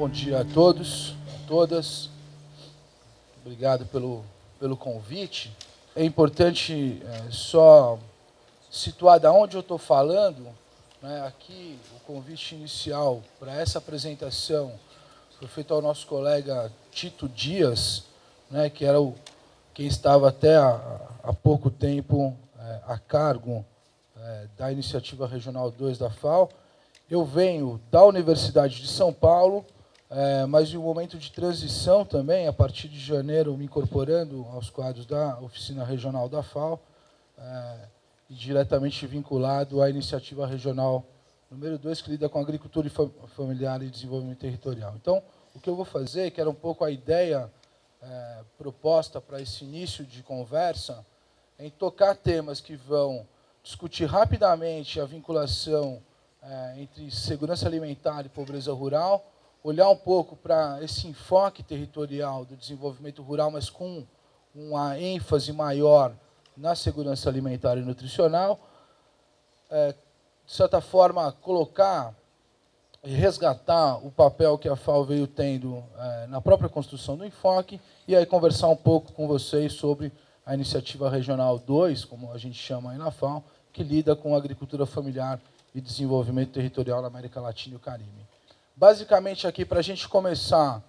Bom dia a todos, a todas. Obrigado pelo convite. É importante só situar de onde eu estou falando. Aqui, o convite inicial para essa apresentação foi feito ao nosso colega Tito Dias, que era quem estava até há pouco tempo a cargo da Iniciativa Regional 2 da FAO. Eu venho da Universidade de São Paulo, mas em um momento de transição também, a partir de janeiro, me incorporando aos quadros da Oficina Regional da FAO, e diretamente vinculado à Iniciativa Regional número 2, que lida com agricultura familiar e desenvolvimento territorial. Então, o que eu vou fazer, que era um pouco a ideia proposta para esse início de conversa, é em tocar temas que vão discutir rapidamente a vinculação entre segurança alimentar e pobreza rural, olhar um pouco para esse enfoque territorial do desenvolvimento rural, mas com uma ênfase maior na segurança alimentar e nutricional, de certa forma, colocar e resgatar o papel que a FAO veio tendo na própria construção do enfoque, e aí conversar um pouco com vocês sobre a Iniciativa Regional 2, como a gente chama aí na FAO, que lida com a agricultura familiar e desenvolvimento territorial na América Latina e o Caribe. Basicamente, aqui, para a gente começar,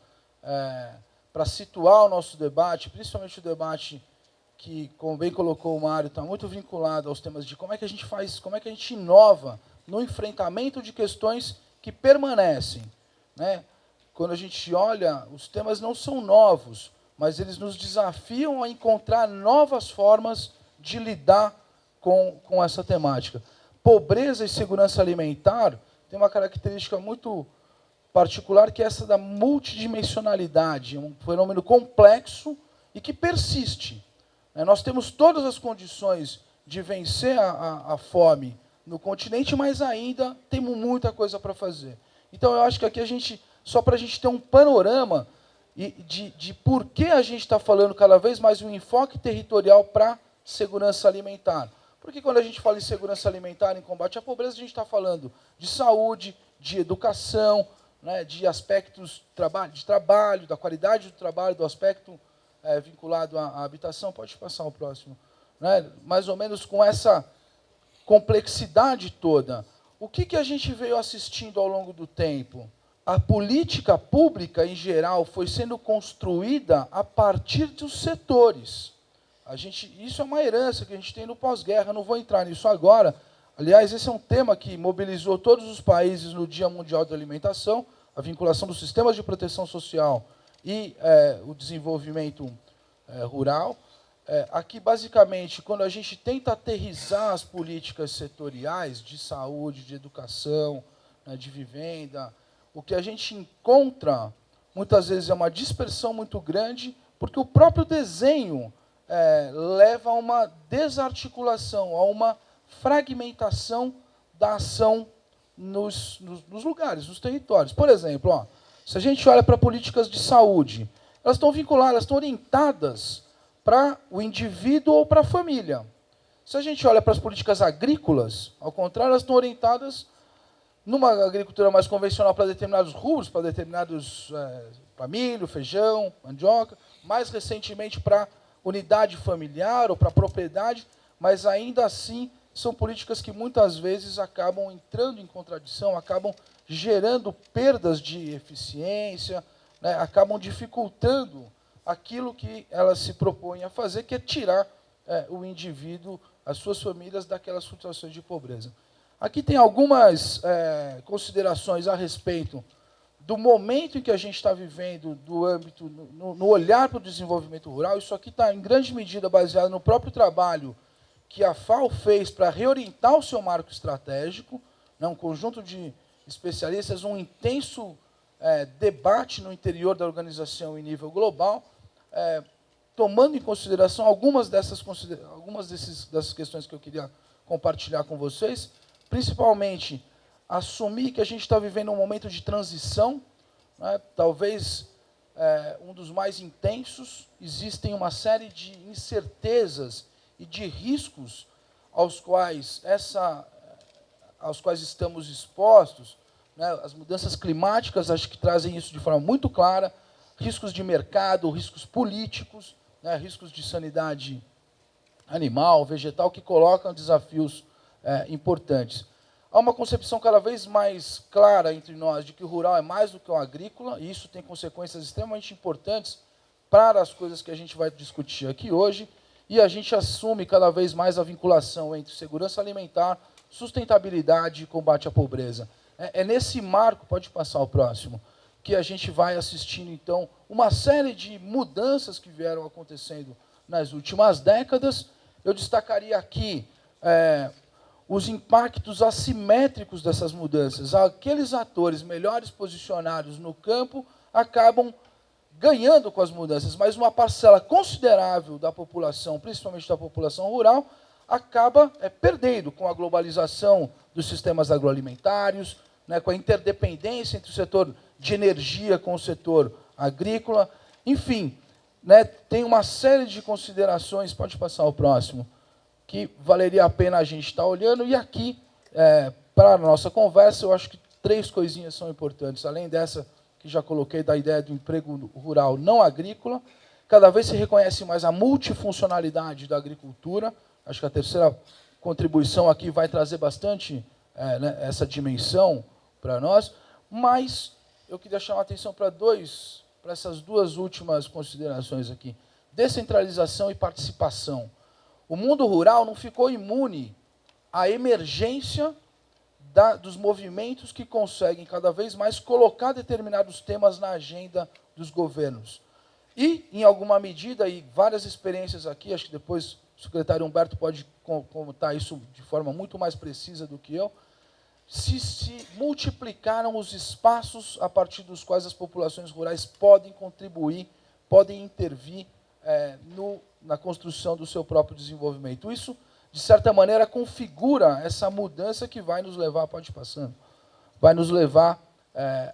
para situar o nosso debate, principalmente o debate que, como bem colocou o Mário, está muito vinculado aos temas de como é que a gente faz, como é que a gente inova no enfrentamento de questões que permanecem. Quando a gente olha, os temas não são novos, mas eles nos desafiam a encontrar novas formas de lidar com essa temática. Pobreza e segurança alimentar tem uma característica muito particular, que é essa da multidimensionalidade, um fenômeno complexo e que persiste. Nós temos todas as condições de vencer a fome no continente, mas ainda temos muita coisa para fazer. Então, eu acho que aqui só para a gente ter um panorama de por que a gente está falando cada vez mais um enfoque territorial para segurança alimentar. Porque quando a gente fala em segurança alimentar, em combate à pobreza, a gente está falando de saúde, de educação, de aspectos de trabalho, da qualidade do trabalho, do aspecto vinculado à habitação. Pode passar o próximo. Mais ou menos com essa complexidade toda. O que a gente veio assistindo ao longo do tempo? A política pública, em geral, foi sendo construída a partir dos setores. Isso é uma herança que a gente tem no pós-guerra, não vou entrar nisso agora. Aliás, esse é um tema que mobilizou todos os países no Dia Mundial da Alimentação, a vinculação dos sistemas de proteção social e o desenvolvimento rural. Aqui, basicamente, quando a gente tenta aterrissar as políticas setoriais de saúde, de educação, de vivenda, o que a gente encontra, muitas vezes, é uma dispersão muito grande, porque o próprio desenho leva a uma desarticulação, a uma fragmentação da ação nos lugares, nos territórios. Por exemplo, se a gente olha para políticas de saúde, elas estão vinculadas, elas estão orientadas para o indivíduo ou para a família. Se a gente olha para as políticas agrícolas, ao contrário, elas estão orientadas numa agricultura mais convencional para determinados rubros, para para milho, feijão, mandioca, mais recentemente para unidade familiar ou para propriedade, mas ainda assim são políticas que muitas vezes acabam entrando em contradição, acabam gerando perdas de eficiência, acabam dificultando aquilo que elas se propõem a fazer, que é tirar o indivíduo, as suas famílias, daquelas situações de pobreza. Aqui tem algumas considerações a respeito do momento em que a gente está vivendo, do âmbito, no olhar para o desenvolvimento rural. Isso aqui está, em grande medida, baseado no próprio trabalho que a FAO fez para reorientar o seu marco estratégico, um conjunto de especialistas, um intenso debate no interior da organização em nível global, tomando em consideração algumas dessas questões que eu queria compartilhar com vocês, principalmente assumir que a gente está vivendo um momento de transição, talvez um dos mais intensos. Existem uma série de incertezas e de riscos aos quais estamos expostos, né? As mudanças climáticas acho que trazem isso de forma muito clara, riscos de mercado, riscos políticos, né? Riscos de sanidade animal, vegetal, que colocam desafios importantes. Há uma concepção cada vez mais clara entre nós de que o rural é mais do que o agrícola, e isso tem consequências extremamente importantes para as coisas que a gente vai discutir aqui hoje, e a gente assume cada vez mais a vinculação entre segurança alimentar, sustentabilidade e combate à pobreza. É nesse marco, pode passar o próximo, que a gente vai assistindo, então, uma série de mudanças que vieram acontecendo nas últimas décadas. Eu destacaria aqui os impactos assimétricos dessas mudanças. Aqueles atores melhores posicionados no campo acabam ganhando com as mudanças, mas uma parcela considerável da população, principalmente da população rural, acaba perdendo com a globalização dos sistemas agroalimentários, né, com a interdependência entre o setor de energia com o setor agrícola. Enfim, né, tem uma série de considerações, pode passar o próximo, que valeria a pena a gente estar olhando. E aqui, para a nossa conversa, eu acho que 3 coisinhas são importantes, além dessa que já coloquei, da ideia do emprego rural não agrícola. Cada vez se reconhece mais a multifuncionalidade da agricultura. Acho que a terceira contribuição aqui vai trazer bastante né, essa dimensão para nós. Mas eu queria chamar a atenção para essas 2 últimas considerações aqui. Descentralização e participação. O mundo rural não ficou imune à emergência dos movimentos que conseguem cada vez mais colocar determinados temas na agenda dos governos. E, em alguma medida, e várias experiências aqui, acho que depois o secretário Humberto pode contar isso de forma muito mais precisa do que eu, se multiplicaram os espaços a partir dos quais as populações rurais podem contribuir, podem intervir na construção do seu próprio desenvolvimento. Isso, de certa maneira, configura essa mudança que vai nos levar, pode ir passando, vai nos levar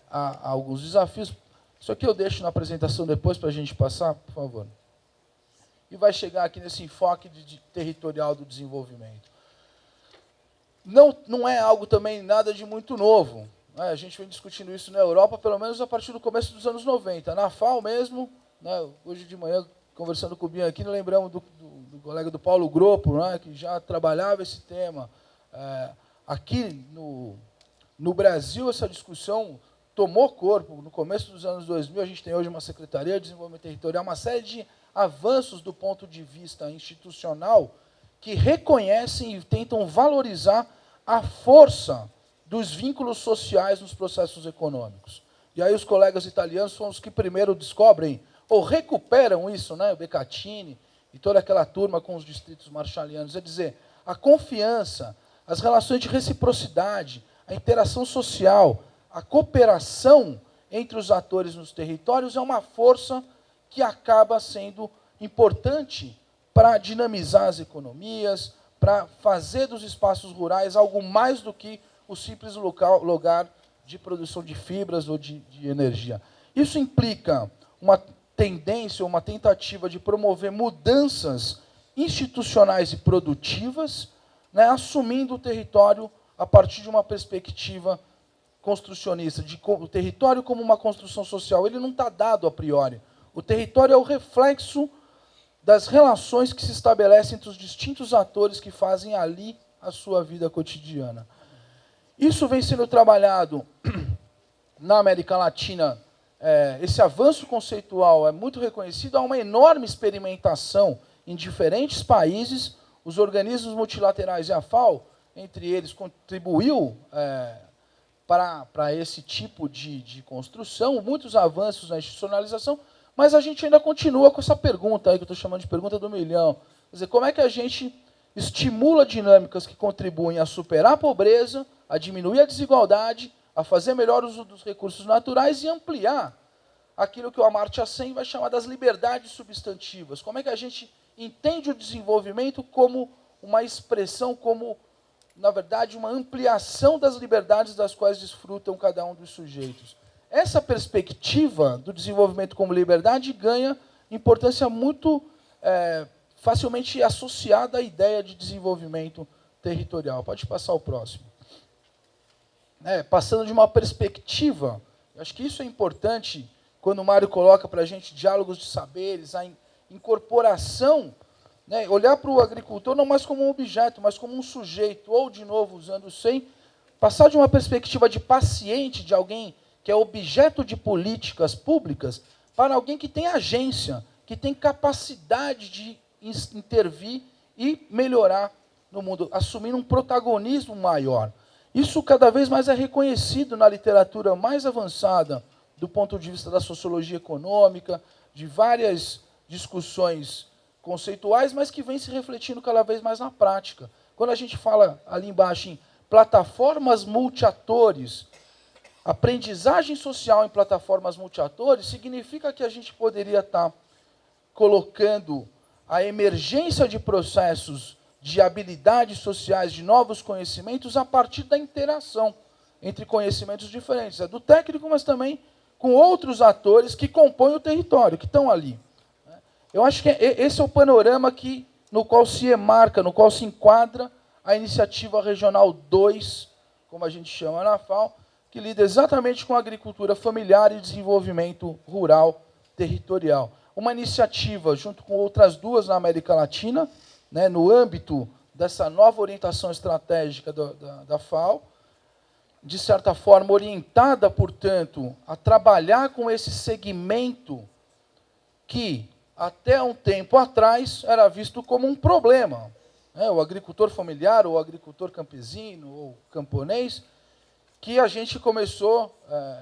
a alguns desafios. Isso aqui eu deixo na apresentação depois para a gente passar, por favor. E vai chegar aqui nesse enfoque territorial do desenvolvimento. Não é algo também nada de muito novo. Né? A gente vem discutindo isso na Europa, pelo menos a partir do começo dos anos 90. Na FAO mesmo, né, hoje de manhã, conversando com o Binho aqui, lembramos do colega do Paulo Groppo, né, que já trabalhava esse tema. Aqui no Brasil, essa discussão tomou corpo. No começo dos anos 2000, a gente tem hoje uma Secretaria de Desenvolvimento Territorial, uma série de avanços do ponto de vista institucional que reconhecem e tentam valorizar a força dos vínculos sociais nos processos econômicos. E aí os colegas italianos são os que primeiro descobrem ou recuperam isso, né? O Beccatini e toda aquela turma com os distritos marshallianos. É dizer, a confiança, as relações de reciprocidade, a interação social, a cooperação entre os atores nos territórios é uma força que acaba sendo importante para dinamizar as economias, para fazer dos espaços rurais algo mais do que o simples lugar de produção de fibras ou de energia. Isso implica uma tendência, uma tentativa de promover mudanças institucionais e produtivas, né, assumindo o território a partir de uma perspectiva construcionista, o território como uma construção social. Ele não está dado a priori. O território é o reflexo das relações que se estabelecem entre os distintos atores que fazem ali a sua vida cotidiana. Isso vem sendo trabalhado na América Latina. Esse avanço conceitual é muito reconhecido. Há uma enorme experimentação em diferentes países. Os organismos multilaterais e a FAO, entre eles, contribuiu para esse tipo de construção, muitos avanços na institucionalização, mas a gente ainda continua com essa pergunta aí, que eu estou chamando de pergunta do milhão. Quer dizer, como é que a gente estimula dinâmicas que contribuem a superar a pobreza, a diminuir a desigualdade, a fazer melhor uso dos recursos naturais e ampliar aquilo que o Amartya Sen vai chamar das liberdades substantivas? Como é que a gente entende o desenvolvimento como uma expressão, como, na verdade, uma ampliação das liberdades das quais desfrutam cada um dos sujeitos? Essa perspectiva do desenvolvimento como liberdade ganha importância muito facilmente associada à ideia de desenvolvimento territorial. Pode passar o próximo. passando de uma perspectiva, eu acho que isso é importante, quando o Mário coloca para a gente diálogos de saberes, a incorporação, né, olhar para o agricultor não mais como um objeto, mas como um sujeito, ou, de novo, usando o SEM, passar de uma perspectiva de paciente, de alguém que é objeto de políticas públicas, para alguém que tem agência, que tem capacidade de intervir e melhorar no mundo, assumindo um protagonismo maior. Isso cada vez mais é reconhecido na literatura mais avançada, do ponto de vista da sociologia econômica, de várias discussões conceituais, mas que vem se refletindo cada vez mais na prática. Quando a gente fala ali embaixo em plataformas multiatores, aprendizagem social em plataformas multiatores, significa que a gente poderia estar colocando a emergência de processos de habilidades sociais, de novos conhecimentos, a partir da interação entre conhecimentos diferentes. É do técnico, mas também com outros atores que compõem o território, que estão ali. Eu acho que esse é o panorama no qual se emarca, no qual se enquadra a Iniciativa Regional 2, como a gente chama na FAO, que lida exatamente com a agricultura familiar e desenvolvimento rural territorial. Uma iniciativa, junto com outras duas na América Latina, né, no âmbito dessa nova orientação estratégica da FAO, de certa forma orientada, portanto, a trabalhar com esse segmento que, até um tempo atrás, era visto como um problema. O agricultor familiar, ou agricultor campesino, ou camponês, que a gente começou,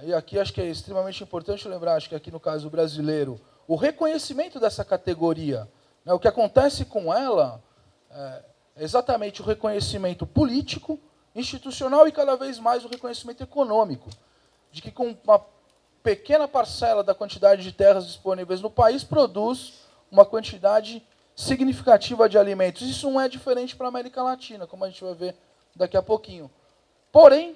e aqui acho que é extremamente importante lembrar, acho que aqui no caso brasileiro, o reconhecimento dessa categoria. O que acontece com ela é exatamente o reconhecimento político, institucional e cada vez mais o reconhecimento econômico, de que com uma pequena parcela da quantidade de terras disponíveis no país produz uma quantidade significativa de alimentos. Isso não é diferente para a América Latina, como a gente vai ver daqui a pouquinho. Porém,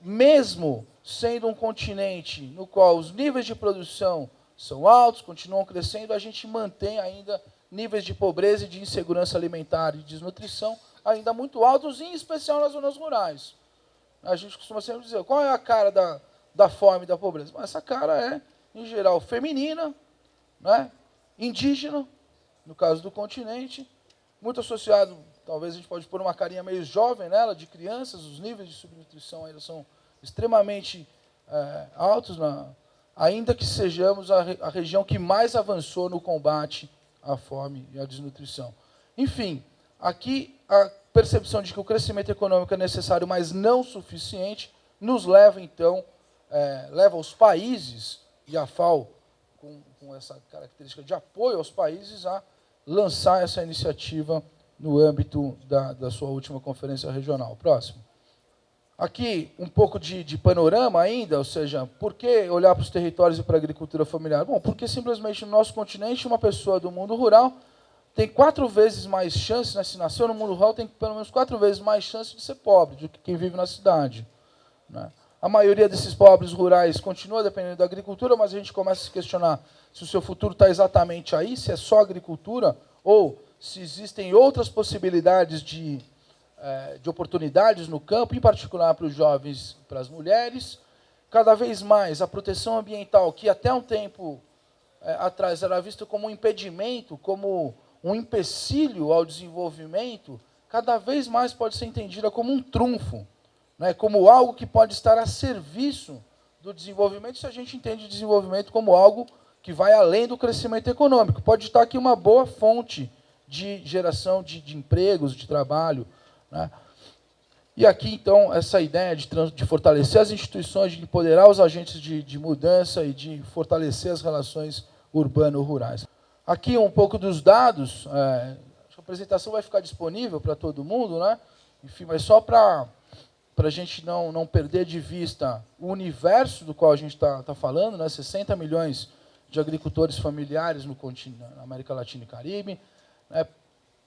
mesmo sendo um continente no qual os níveis de produção são altos, continuam crescendo, a gente mantém ainda níveis de pobreza e de insegurança alimentar e desnutrição ainda muito altos, em especial nas zonas rurais. A gente costuma sempre dizer, qual é a cara da fome e da pobreza? Mas essa cara é, em geral, feminina, indígena, no caso do continente, muito associado, talvez a gente pode pôr uma carinha meio jovem nela, de crianças, os níveis de subnutrição ainda são extremamente altos, ainda que sejamos a região que mais avançou no combate à fome e à desnutrição. Enfim, aqui a percepção de que o crescimento econômico é necessário, mas não suficiente, nos leva, então, leva os países, e a FAO, com essa característica de apoio aos países, a lançar essa iniciativa no âmbito da sua última conferência regional. Próximo. Aqui, um pouco de panorama ainda, ou seja, por que olhar para os territórios e para a agricultura familiar? Bom, porque simplesmente no nosso continente, uma pessoa do mundo rural tem 4 vezes mais chance, se nasceu no mundo rural, tem pelo menos 4 vezes mais chance de ser pobre do que quem vive na cidade. A maioria desses pobres rurais continua dependendo da agricultura, mas a gente começa a se questionar se o seu futuro está exatamente aí, se é só agricultura, ou se existem outras possibilidades de oportunidades no campo, em particular para os jovens e para as mulheres. Cada vez mais a proteção ambiental, que até um tempo atrás era vista como um impedimento, como um empecilho ao desenvolvimento, cada vez mais pode ser entendida como um trunfo, como algo que pode estar a serviço do desenvolvimento, se a gente entende o desenvolvimento como algo que vai além do crescimento econômico. Pode estar aqui uma boa fonte de geração de empregos, de trabalho. E aqui, então, essa ideia de fortalecer as instituições, de empoderar os agentes de mudança e de fortalecer as relações urbano-rurais. Aqui um pouco dos dados, a apresentação vai ficar disponível para todo mundo, Enfim, mas só para a gente não perder de vista o universo do qual a gente está falando, 60 milhões de agricultores familiares na América Latina e Caribe,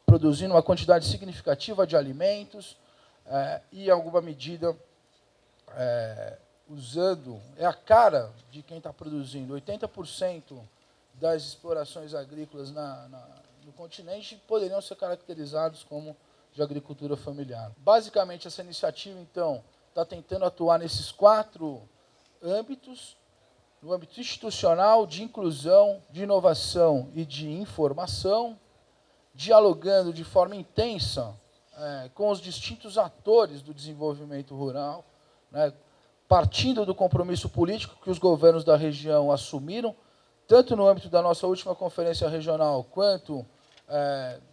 produzindo uma quantidade significativa de alimentos e, em alguma medida, usando, é a cara de quem está produzindo. 80% das explorações agrícolas no continente poderiam ser caracterizados como de agricultura familiar. Basicamente, essa iniciativa, então, está tentando atuar nesses 4 âmbitos, no âmbito institucional, de inclusão, de inovação e de informação, dialogando de forma intensa com os distintos atores do desenvolvimento rural, né, partindo do compromisso político que os governos da região assumiram, tanto no âmbito da nossa última conferência regional, quanto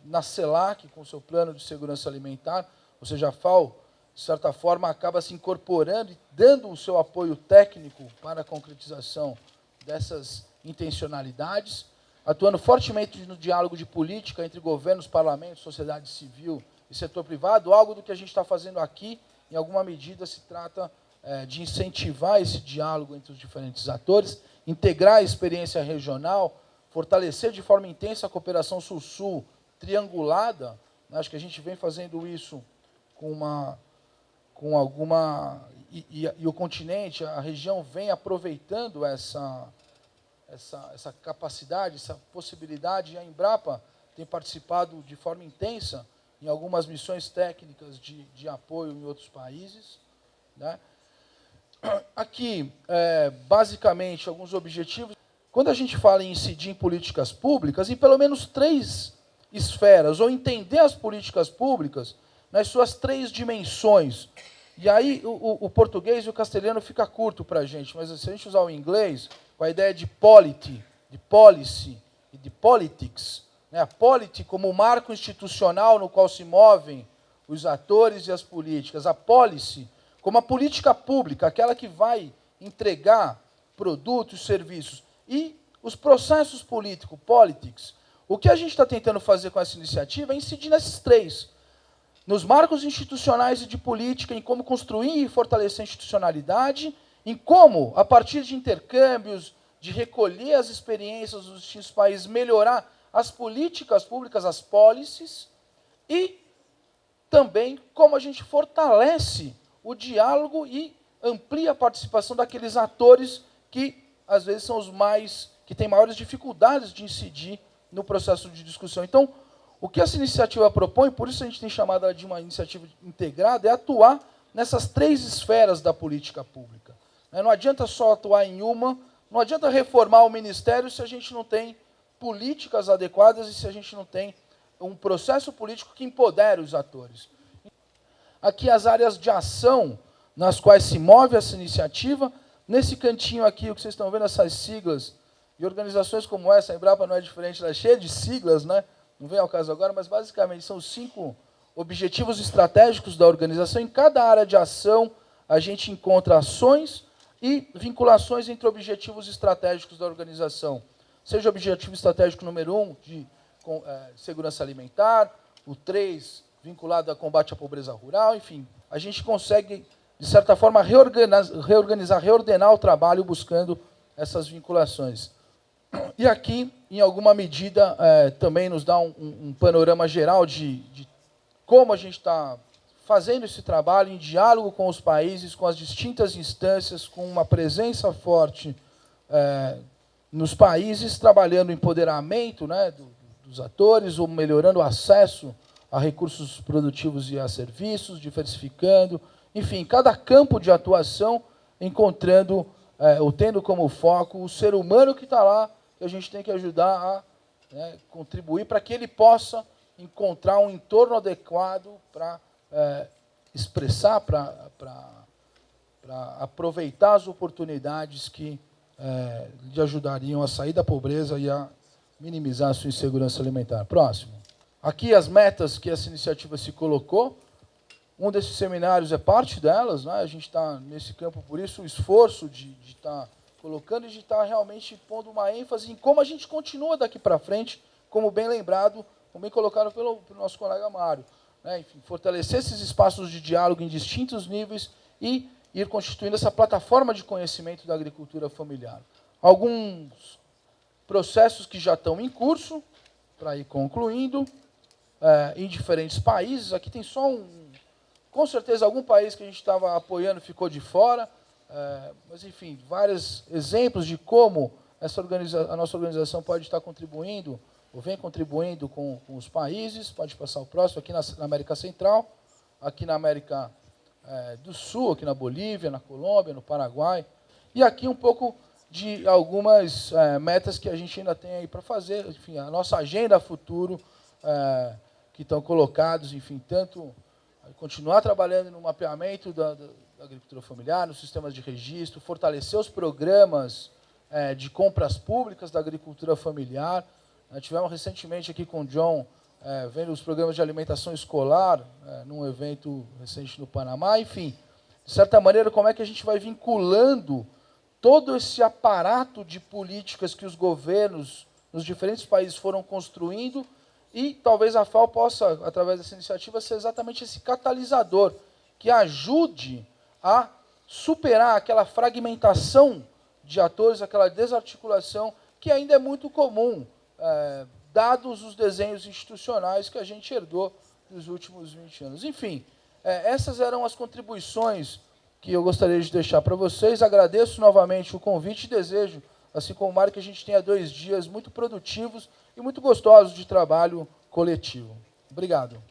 na CELAC, com o seu plano de segurança alimentar, ou seja, a FAO, de certa forma, acaba se incorporando e dando o seu apoio técnico para a concretização dessas intencionalidades, atuando fortemente no diálogo de política entre governos, parlamentos, sociedade civil e setor privado. Algo do que a gente está fazendo aqui, em alguma medida, se trata de incentivar esse diálogo entre os diferentes atores, integrar a experiência regional, fortalecer de forma intensa a cooperação sul-sul triangulada. Acho que a gente vem fazendo isso com alguma... E o continente, a região vem aproveitando essa capacidade, essa possibilidade. A Embrapa tem participado de forma intensa em algumas missões técnicas de apoio em outros países, né? Aqui, basicamente, alguns objetivos. Quando a gente fala em incidir em políticas públicas, em pelo menos 3 esferas, ou entender as políticas públicas nas suas 3 dimensões. E aí o português e o castelhano fica curto para a gente, mas se a gente usar o inglês, com a ideia de polity, de policy e de politics, né? A polity como marco institucional no qual se movem os atores e as políticas, a policy como a política pública, aquela que vai entregar produtos, serviços, e os processos políticos, politics. O que a gente está tentando fazer com essa iniciativa é incidir nesses 3, nos marcos institucionais e de política, em como construir e fortalecer a institucionalidade, em como, a partir de intercâmbios, de recolher as experiências dos distintos países, melhorar as políticas públicas, as policies, e também como a gente fortalece o diálogo e amplia a participação daqueles atores que, às vezes, são os que têm maiores dificuldades de incidir no processo de discussão. Então, o que essa iniciativa propõe, por isso a gente tem chamado ela de uma iniciativa integrada, é atuar nessas 3 esferas da política pública. Não adianta só atuar em uma, não adianta reformar o ministério se a gente não tem políticas adequadas e se a gente não tem um processo político que empodere os atores. Aqui as áreas de ação nas quais se move essa iniciativa. Nesse cantinho aqui, o que vocês estão vendo, essas siglas, e organizações como essa, a Embrapa não é diferente, ela é cheia de siglas, né? Não vem ao caso agora, mas basicamente são 5 objetivos estratégicos da organização. Em cada área de ação, a gente encontra ações e vinculações entre objetivos estratégicos da organização. Seja o objetivo estratégico número 1, de segurança alimentar, o 3, vinculado a combate à pobreza rural, enfim, a gente consegue, de certa forma, reordenar o trabalho buscando essas vinculações. E aqui, em alguma medida, também nos dá um panorama geral de como a gente está fazendo esse trabalho em diálogo com os países, com as distintas instâncias, com uma presença forte nos países, trabalhando o empoderamento, né, dos atores, ou melhorando o acesso a recursos produtivos e a serviços, diversificando, enfim, cada campo de atuação encontrando, ou tendo como foco o ser humano que está lá, que a gente tem que ajudar a contribuir para que ele possa encontrar um entorno adequado para expressar, para aproveitar as oportunidades que lhe ajudariam a sair da pobreza e a minimizar a sua insegurança alimentar. Próximo. Aqui as metas que essa iniciativa se colocou. Um desses seminários é parte delas, né? A gente está nesse campo, por isso o esforço de estar colocando e de estar realmente pondo uma ênfase em como a gente continua daqui para frente, como bem lembrado, como bem colocado pelo nosso colega Mário, né? Enfim, fortalecer esses espaços de diálogo em distintos níveis e ir constituindo essa plataforma de conhecimento da agricultura familiar. Alguns processos que já estão em curso, para ir concluindo, em diferentes países. Aqui tem só com certeza, algum país que a gente estava apoiando ficou de fora, mas, enfim, vários exemplos de como a nossa organização pode estar contribuindo, ou vem contribuindo com os países. Pode passar o próximo, aqui na América Central, aqui na América do Sul, aqui na Bolívia, na Colômbia, no Paraguai, e aqui um pouco de algumas metas que a gente ainda tem aí para fazer, enfim, a nossa agenda futuro, que estão colocados, enfim, tanto continuar trabalhando no mapeamento da agricultura familiar, nos sistemas de registro, fortalecer os programas de compras públicas da agricultura familiar. Tivemos recentemente aqui com o John, vendo os programas de alimentação escolar, num evento recente no Panamá. Enfim, de certa maneira, como é que a gente vai vinculando todo esse aparato de políticas que os governos nos diferentes países foram construindo, e talvez a FAO possa, através dessa iniciativa, ser exatamente esse catalisador que ajude a superar aquela fragmentação de atores, aquela desarticulação que ainda é muito comum, dados os desenhos institucionais que a gente herdou nos últimos 20 anos. Enfim, essas eram as contribuições que eu gostaria de deixar para vocês. Agradeço novamente o convite e desejo, assim como o Mário, que a gente tenha 2 dias muito produtivos e muito gostosos de trabalho coletivo. Obrigado.